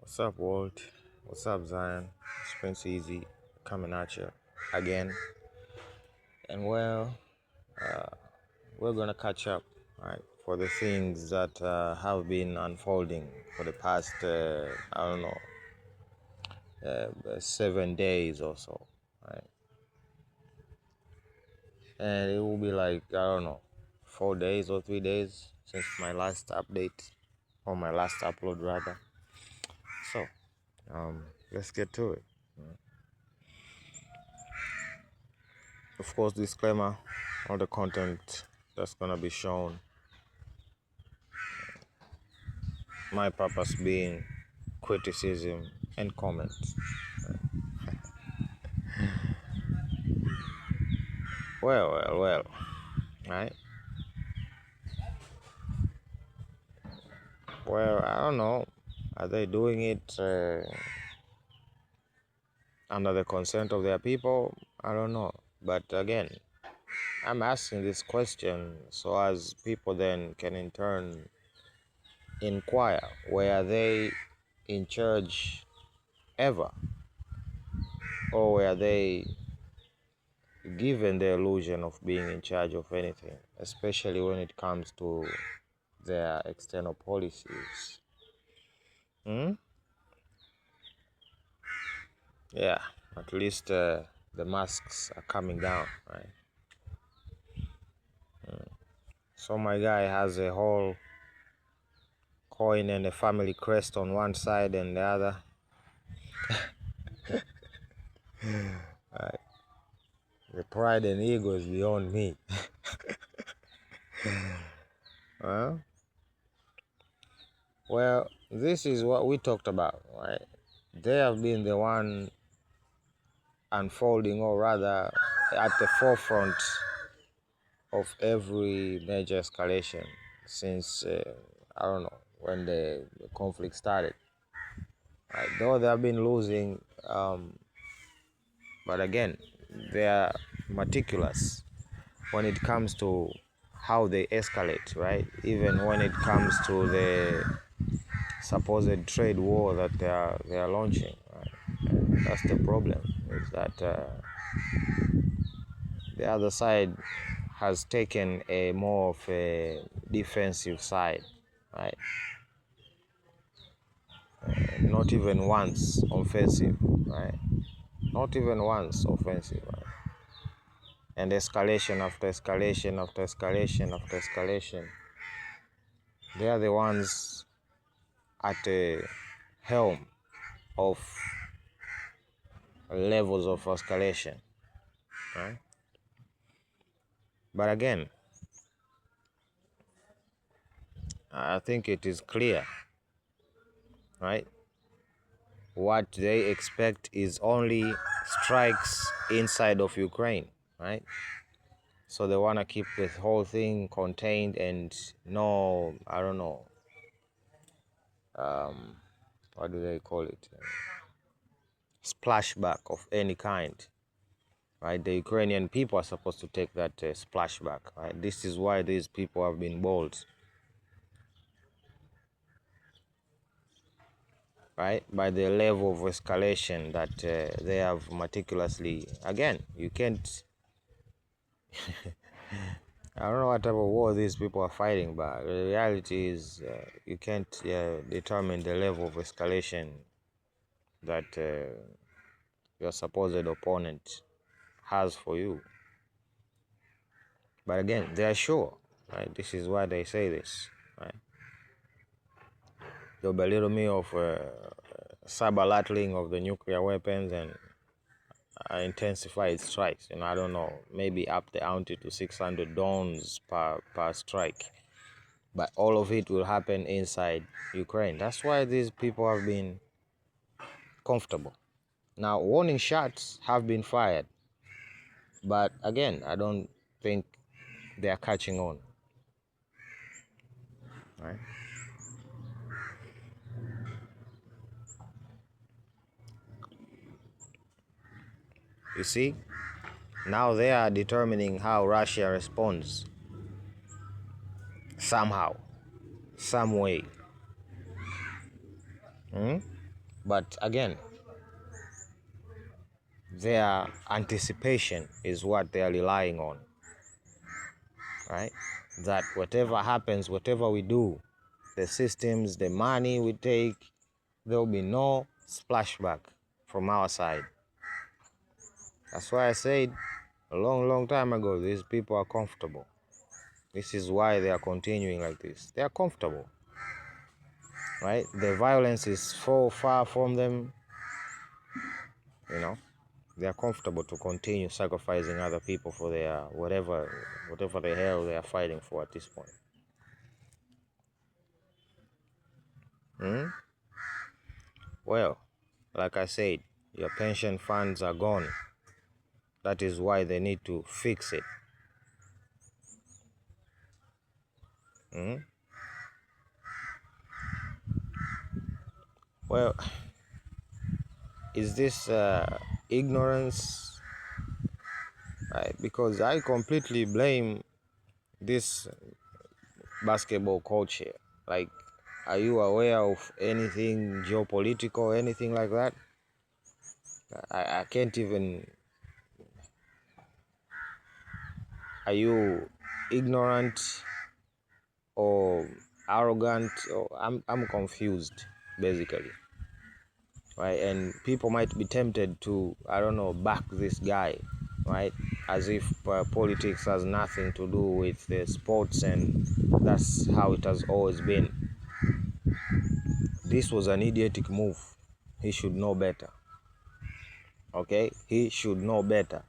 What's up, world? What's up, Zion? It's Prince Easy coming at you again. And uh, we're gonna catch up, right, for the things that have been unfolding for the past, I don't know, 7 days or so, right? And it will be like, I don't know, 4 days or 3 days since my last update, or my last upload, rather. So, let's get to it. Of course, disclaimer, all the content that's gonna be shown, my purpose being criticism and comments. Well, right? Well, I don't know. Are they doing it under the consent of their people? I don't know. But again, I'm asking this question so as people then can in turn inquire, were they in charge ever? Or were they given the illusion of being in charge of anything, especially when it comes to their external policies? Yeah, at least the masks are coming down, right? So my guy has a whole coin and a family crest on one side and the other. Right. The pride and ego is beyond me. Huh? Well, this is what we talked about, right? They have been the one unfolding, or rather at the forefront of every major escalation since, I don't know, when the conflict started. Right? Though they have been losing, but again, they are meticulous when it comes to how they escalate, right? Even when it comes to the supposed trade war that they are launching, right? And that's the problem, is that the other side has taken a more of a defensive side, right? Not even once offensive, right? Not even once offensive, right? And escalation after escalation after escalation after escalation. They are the ones at the helm of levels of escalation, right? But again, I think it is clear, right? What they expect is only strikes inside of Ukraine, right? So they want to keep the whole thing contained and no, I don't know, what do they call it? Splashback of any kind, right? The Ukrainian people are supposed to take that splashback, right? This is why these people have been bold, right? By the level of escalation that they have meticulously. Again, you can't. I don't know what type of war these people are fighting, but the reality is you can't determine the level of escalation that your supposed opponent has for you. But again, they are sure, right? This is why they say this, right? They'll belittle me of saber-rattling of the nuclear weapons and intensified strikes. I don't know, maybe up the ante to 600 drones per strike. But all of it will happen inside Ukraine. That's why these people have been comfortable. Now, warning shots have been fired. But again, I don't think they are catching on. Right? You see, now they are determining how Russia responds. Somehow, some way. But again, their anticipation is what they are relying on, right? That whatever happens, whatever we do, the systems, the money we take, there will be no splashback from our side. That's why I said a long time ago, these people are comfortable. This is why they are continuing like this. They are comfortable, right? The violence is so far from them, you know. They are comfortable to continue sacrificing other people for their whatever the hell they are fighting for at this point. Well, like I said, your pension funds are gone. That is why they need to fix it. Well, is this ignorance? Right? Because I completely blame this basketball coach here. Like, are you aware of anything geopolitical, anything like that? I can't even. Are you ignorant or arrogant? Or I'm confused, basically. Right? And people might be tempted to, I don't know, back this guy, right? As if politics has nothing to do with sports, and that's how it has always been. This was an idiotic move. He should know better. Okay? He should know better.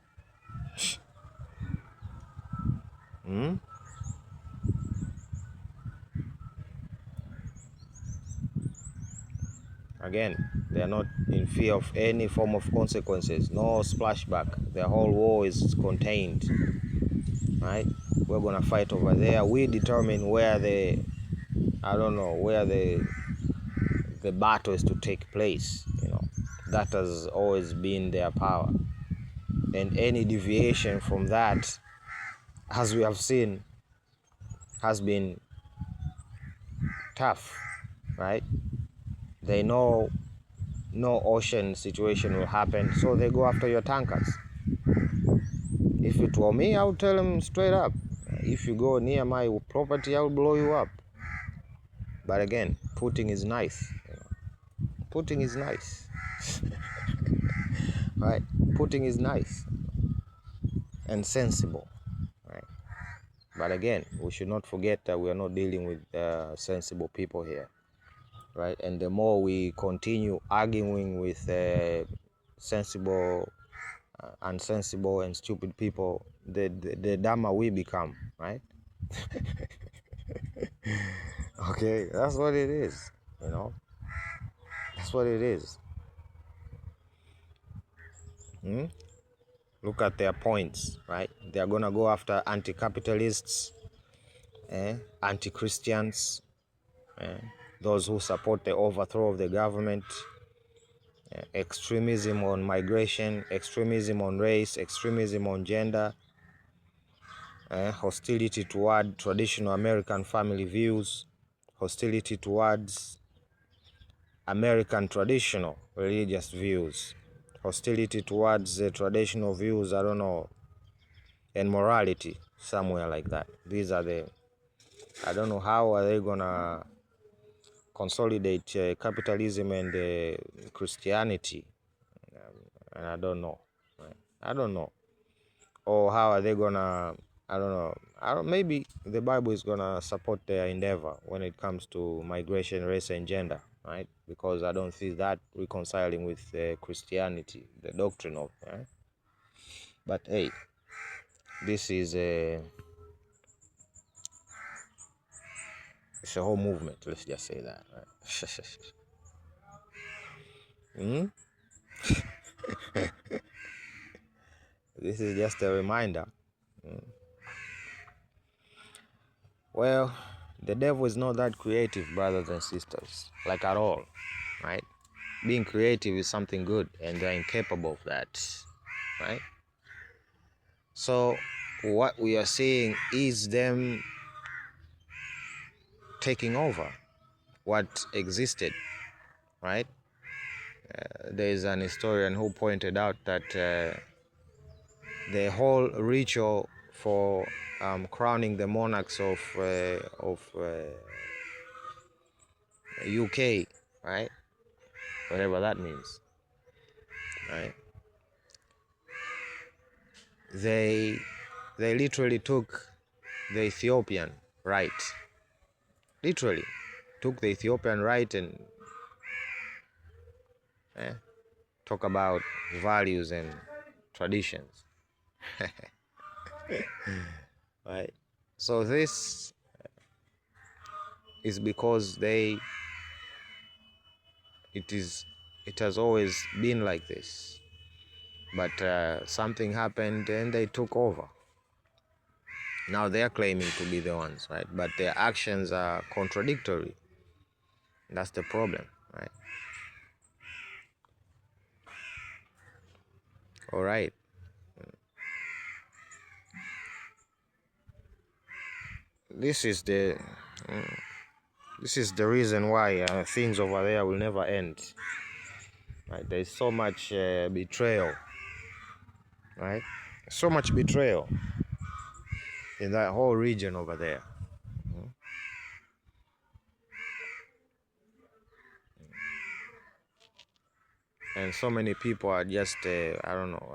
Again, they are not in fear of any form of consequences. No splashback. Their whole war is contained. Right? We're gonna fight over there. We determine where the battle is to take place. That has always been their power. And any deviation from that, as we have seen, has been tough, right? They know no ocean situation will happen, so they go after your tankers. If it were me, I would tell them straight up, if you go near my property, I'll blow you up. But again, Putin is nice. Putin is nice. Right? Putin is nice and sensible. Right? But again, we should not forget that we are not dealing with sensible people here. Right? And the more we continue arguing with sensible, unsensible, and stupid people, the dumber we become, right? Okay, that's what it is. That's what it is. Look at their points, right? They are gonna go after anti-capitalists, anti-Christians, those who support the overthrow of the government, extremism on migration, extremism on race, extremism on gender, hostility toward traditional American family views, hostility towards American traditional religious views, hostility towards the traditional views, and morality, somewhere like that. These are I don't know how are they gonna consolidate capitalism and Christianity, and I don't know. Right? I don't know. Or how are they gonna? I don't know. Maybe the Bible is gonna support their endeavor when it comes to migration, race, and gender, right? Because I don't see that reconciling with Christianity, the doctrine of. Right? But hey, this is it's a whole movement. Let's just say that. Right? This is just a reminder. Well, the devil is not that creative, brothers and sisters, like at all, right? Being creative is something good, and they're incapable of that, right? So what we are seeing is them taking over what existed, right? There is an historian who pointed out that the whole ritual for crowning the monarchs of UK, right, whatever that means, right, they literally took the Ethiopian rite, literally took the Ethiopian rite and talk about values and traditions. Right, so this is because it has always been like this, but something happened and they took over. Now they're claiming to be the ones, right, but their actions are contradictory. That's the problem, right? All right, this is the reason why things over there will never end, right? There's so much betrayal, right? So much betrayal in that whole region over there. And so many people are just I don't know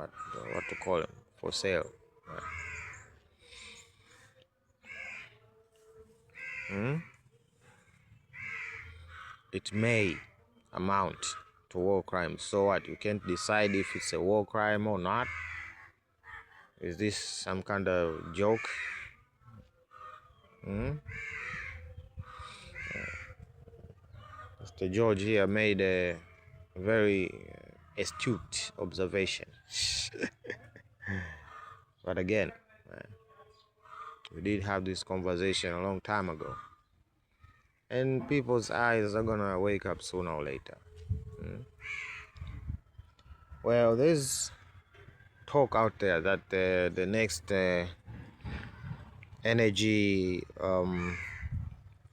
what to call them, for sale, right? It may amount to war crimes. So what? You can't decide if it's a war crime or not. Is this some kind of joke? Mr. George here made a very astute observation. But again, we did have this conversation a long time ago, and people's eyes are gonna wake up sooner or later. Well, there's talk out there that the next energy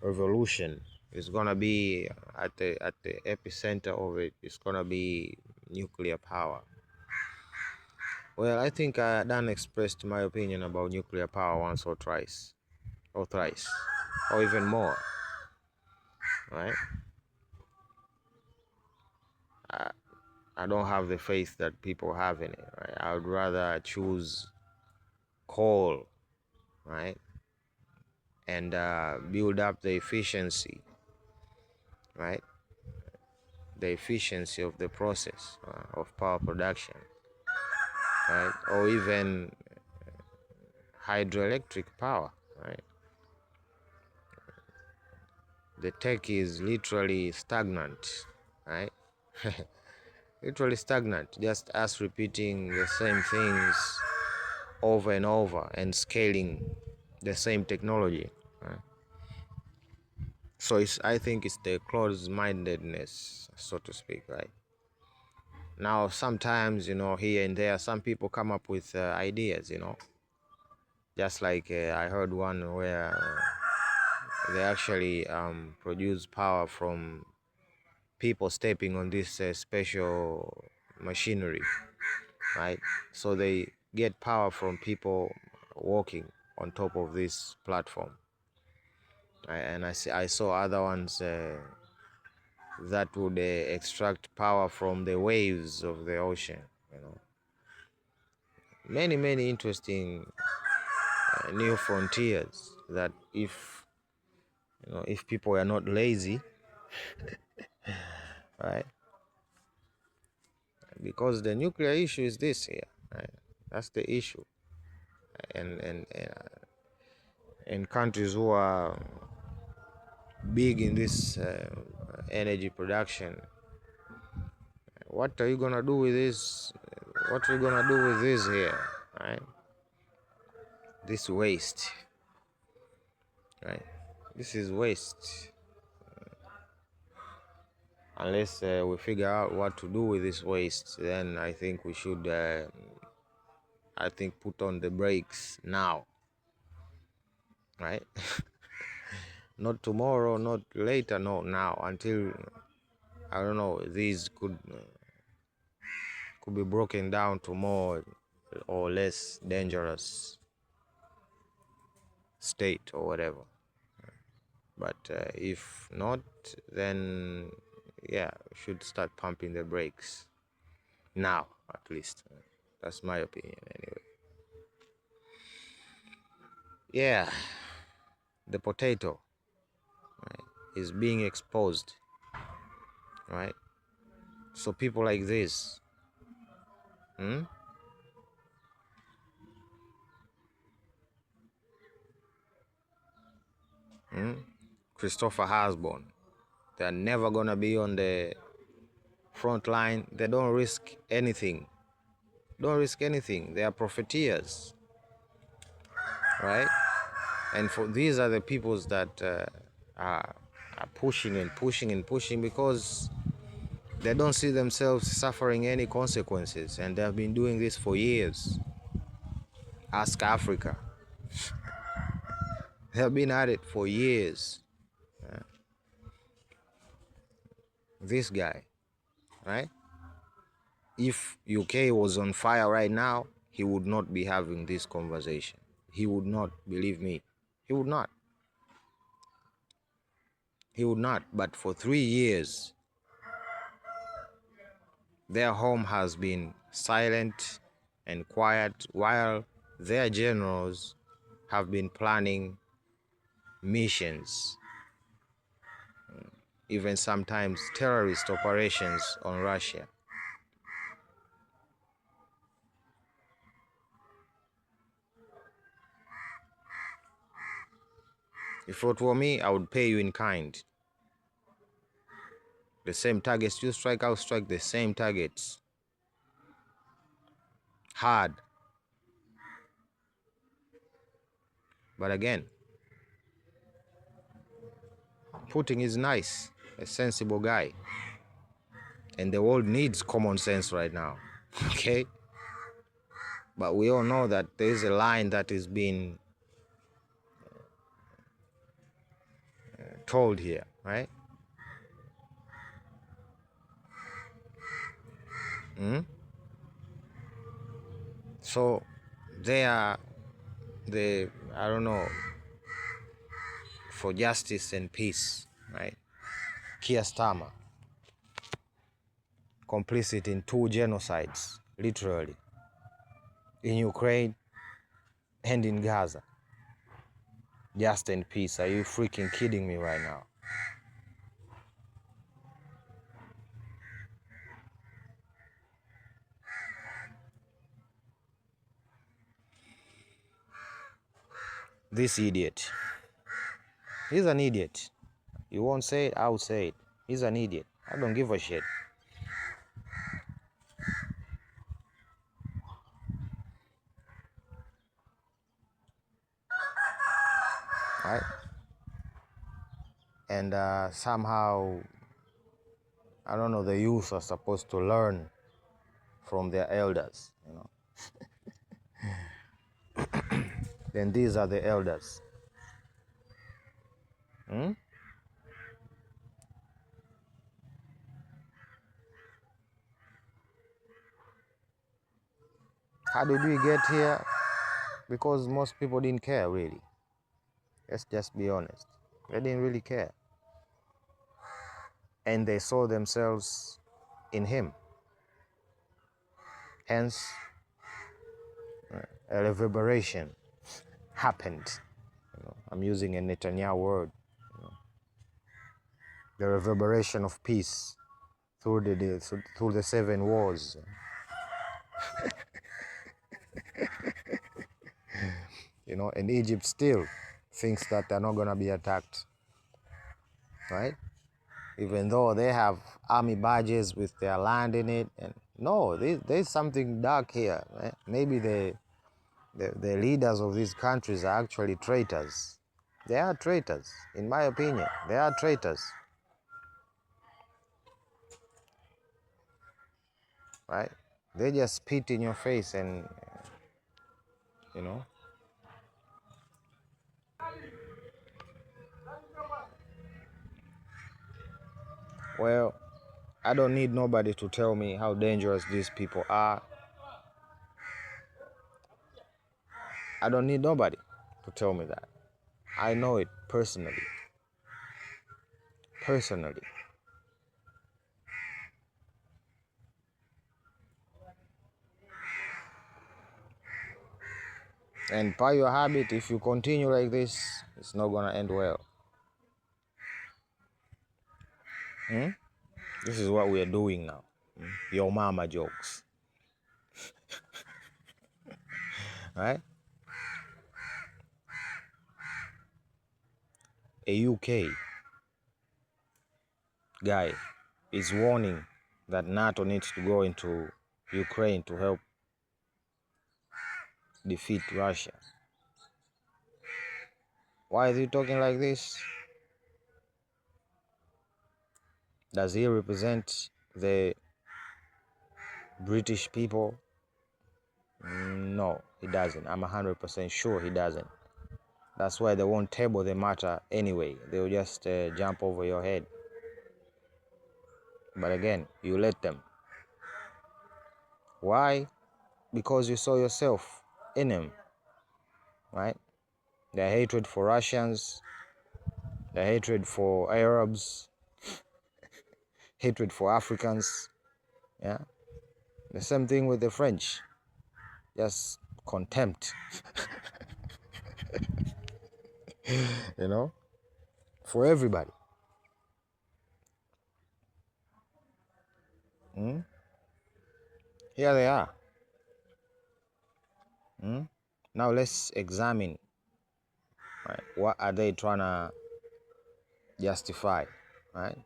revolution is gonna be at the epicenter of it. It's gonna be nuclear power. Well, I think I done expressed my opinion about nuclear power once or twice, or thrice, or even more. Right? I don't have the faith that people have in it. Right? I would rather choose coal, right, and build up the efficiency, right, the efficiency of the process of power production, right, or even hydroelectric power, right. The tech is literally stagnant, right. Literally stagnant, just us repeating the same things over and over and scaling the same technology, right? So I think it's the closed-mindedness, so to speak, right? Now, sometimes, here and there, some people come up with ideas, just like I heard one where they actually produce power from people stepping on this special machinery, right? So they get power from people walking on top of this platform, right? And I saw other ones that would extract power from the waves of the ocean, many interesting new frontiers that if people are not lazy, right, because the nuclear issue is this here, right? That's the issue. And countries who are big in this energy production, what are you gonna do with this? What are you gonna do with this here, right? This waste, right? This is waste. Unless we figure out what to do with this waste, then I think we should put on the brakes now, right? Not tomorrow, not later, no, now, until I don't know, these could be broken down to more or less dangerous state or whatever. But if not, then yeah, we should start pumping the brakes now, at least. That's my opinion anyway. Yeah, the potato, right, is being exposed, right? So people like this, Christopher Hasbon, they're never gonna be on the front line. They don't risk anything. Don't risk anything. They are profiteers, right? And for these are the peoples that are pushing and pushing and pushing because they don't see themselves suffering any consequences, and they have been doing this for years. Ask Africa. They have been at it for years. This guy, right? If UK was on fire right now, he would not be having this conversation. He would not, believe me. He would not. He would not. But for 3 years, their home has been silent and quiet while their generals have been planning missions, even sometimes terrorist operations on Russia. If it were me, I would pay you in kind. The same targets you strike, I'll strike the same targets. Hard. But again, Putin is nice, a sensible guy. And the world needs common sense right now. Okay? But we all know that there is a line that is being told here, right? So they are the, I don't know, for justice and peace, right? Keir Starmer, complicit in 2 genocides, literally, in Ukraine and in Gaza. Just in peace. Are you freaking kidding me right now? This idiot. He's an idiot. You won't say it, I'll say it. He's an idiot. I don't give a shit. Right? And somehow, I don't know, the youth are supposed to learn from their elders, you know. Then these are the elders. How did we get here? Because most people didn't care, really. Let's just be honest. They didn't really care. And they saw themselves in him. Hence, a reverberation happened. You know, I'm using a Netanyahu word. You know, the reverberation of peace through the 7 wars. You know, and Egypt still thinks that they're not going to be attacked, right? Even though they have army badges with their land in it. And no, there's something dark here, right? Maybe the leaders of these countries are actually traitors. They are traitors, in my opinion. They are traitors, right? They just spit in your face and, you know. Well, I don't need nobody to tell me how dangerous these people are. I don't need nobody to tell me that. I know it personally. Personally. And by your habit, if you continue like this, it's not gonna end well. This is what we are doing now. Your mama jokes. Right? A UK guy is warning that NATO needs to go into Ukraine to help defeat Russia. Why is he talking like this? Does he represent the British people? No, he doesn't. I'm 100% sure he doesn't. That's why they won't table the matter anyway. They'll just jump over your head. But again, you let them. Why? Because you saw yourself in him, right? Their hatred for Russians, their hatred for Arabs, hatred for Africans, yeah? The same thing with the French, just contempt, you know, for everybody. Here they are. Now let's examine, right? What are they trying to justify, right?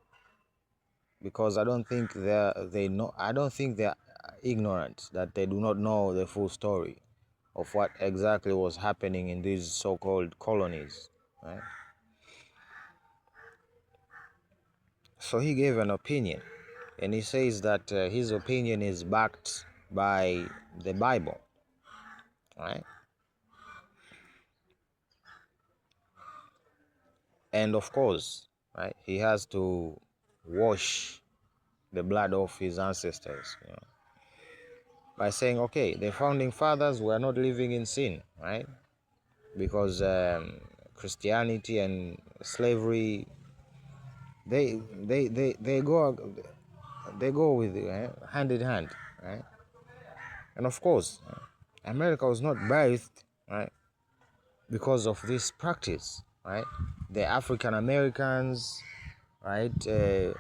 Because I don't think I don't think they're ignorant, that they do not know the full story of what exactly was happening in these so-called colonies, right? So he gave an opinion, and he says that his opinion is backed by the Bible, right? And of course, right, he has to wash the blood of his ancestors, you know, by saying, okay, the founding fathers were not living in sin, right? Because Christianity and slavery, they go with hand in hand, right? And of course, America was not birthed, right, because of this practice, right? The African Americans, right, the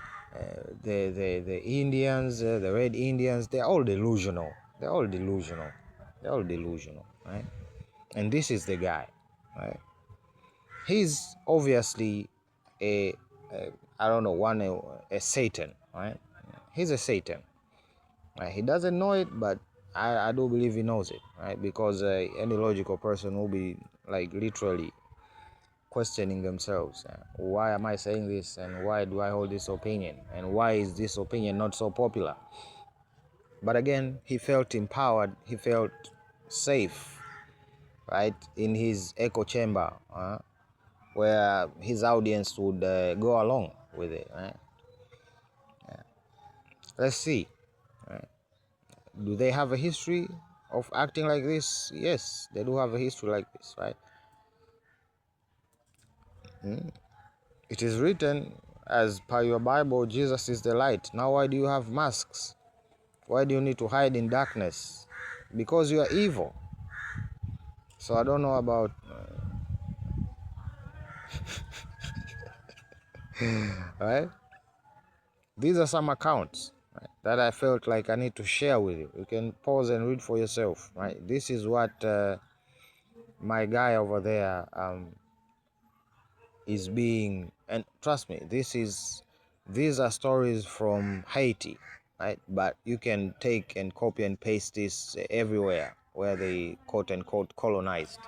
Indians, the Red Indians, they're all delusional. They're all delusional. They're all delusional, right? And this is the guy, right? He's obviously a I don't know, a Satan, right? He's a Satan, right? He doesn't know it, but I do believe he knows it, right? Because any logical person will be like literally questioning themselves. Why am I saying this, and why do I hold this opinion, and why is this opinion not so popular? But again, he felt empowered, he felt safe, right, in his echo chamber, where his audience would go along with it, right? Let's see, right? Do they have a history of acting like this? Yes, they do have a history like this, right? It is written, as per your Bible, Jesus is the light. Now why do you have masks? Why do you need to hide in darkness? Because you are evil. So I don't know about right? These are some accounts, right, that I felt like I need to share with you. You can pause and read for yourself, right? This is what my guy over there is being, and trust me, these are stories from Haiti, right? But you can take and copy and paste this everywhere where they quote unquote colonized,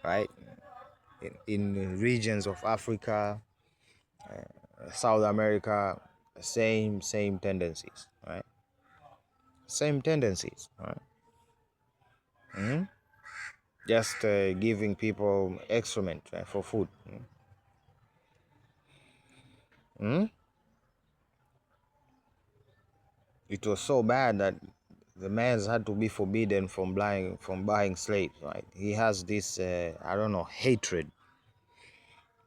right? In regions of Africa, South America, same tendencies, right? Same tendencies, right? Just giving people excrement, right, for food. It was so bad that the man's had to be forbidden from buying slaves, right? He has this I don't know, hatred,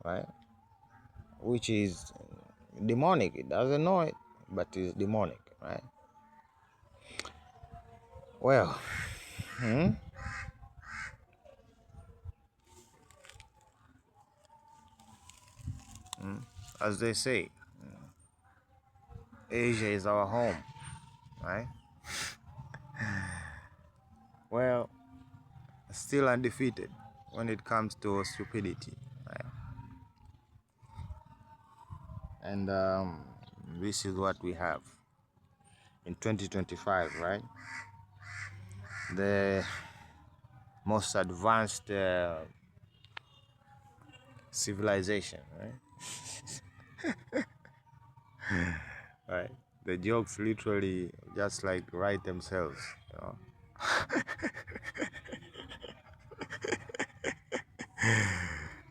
right, which is demonic. It doesn't know it, but it's demonic, right? Well, as they say, Asia is our home, right? Well, still undefeated when it comes to stupidity, right? And this is what we have in 2025, right? The most advanced civilization, right? Right. The jokes literally just like write themselves, you know.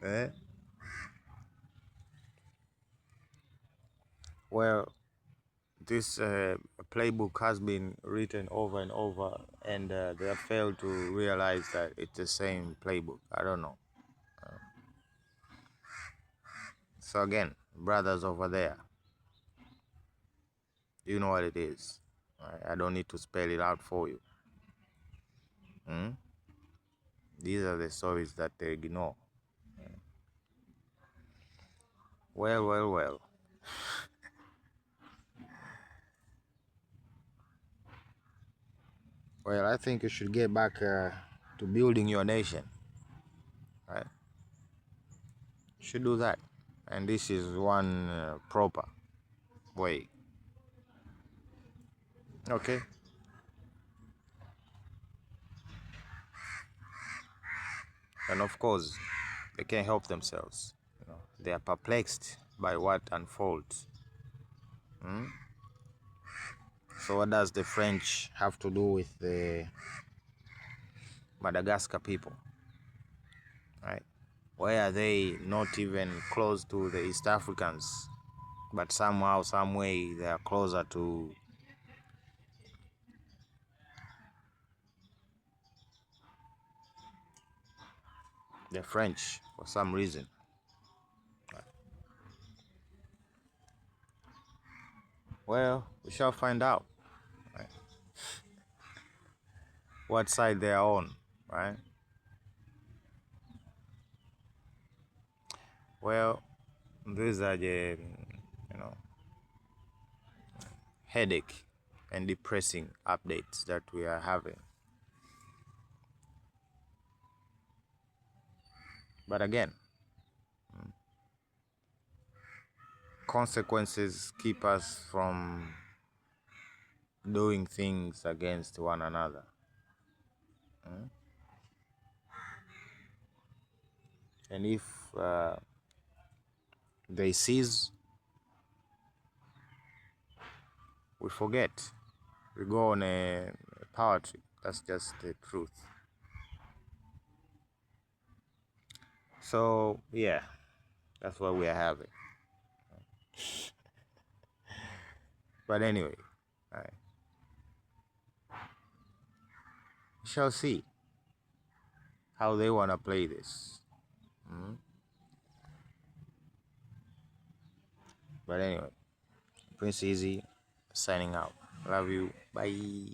Eh? Well, this playbook has been written over and over, and they have failed to realize that it's the same playbook. I don't know. So again, brothers over there, you know what it is. I don't need to spell it out for you. These are the stories that they ignore. Well, well, well. Well, I think you should get back to building your nation, right? You should do that. And this is one proper way. Okay? And of course, they can't help themselves. You know, they are perplexed by what unfolds. So what does the French have to do with the Madagascar people, right? Why are they not even close to the East Africans, but somehow, some way, they are closer to the French for some reason? Well, we shall find out, right, what side they are on, right? Well, these are the, headache and depressing updates that we are having. But again, consequences keep us from doing things against one another. And if they cease, we forget. We go on a power trip. That's just the truth. So, yeah, that's what we are having. But anyway, right, we shall see how they want to play this. But anyway, Prince Easy signing out. Love you. Bye.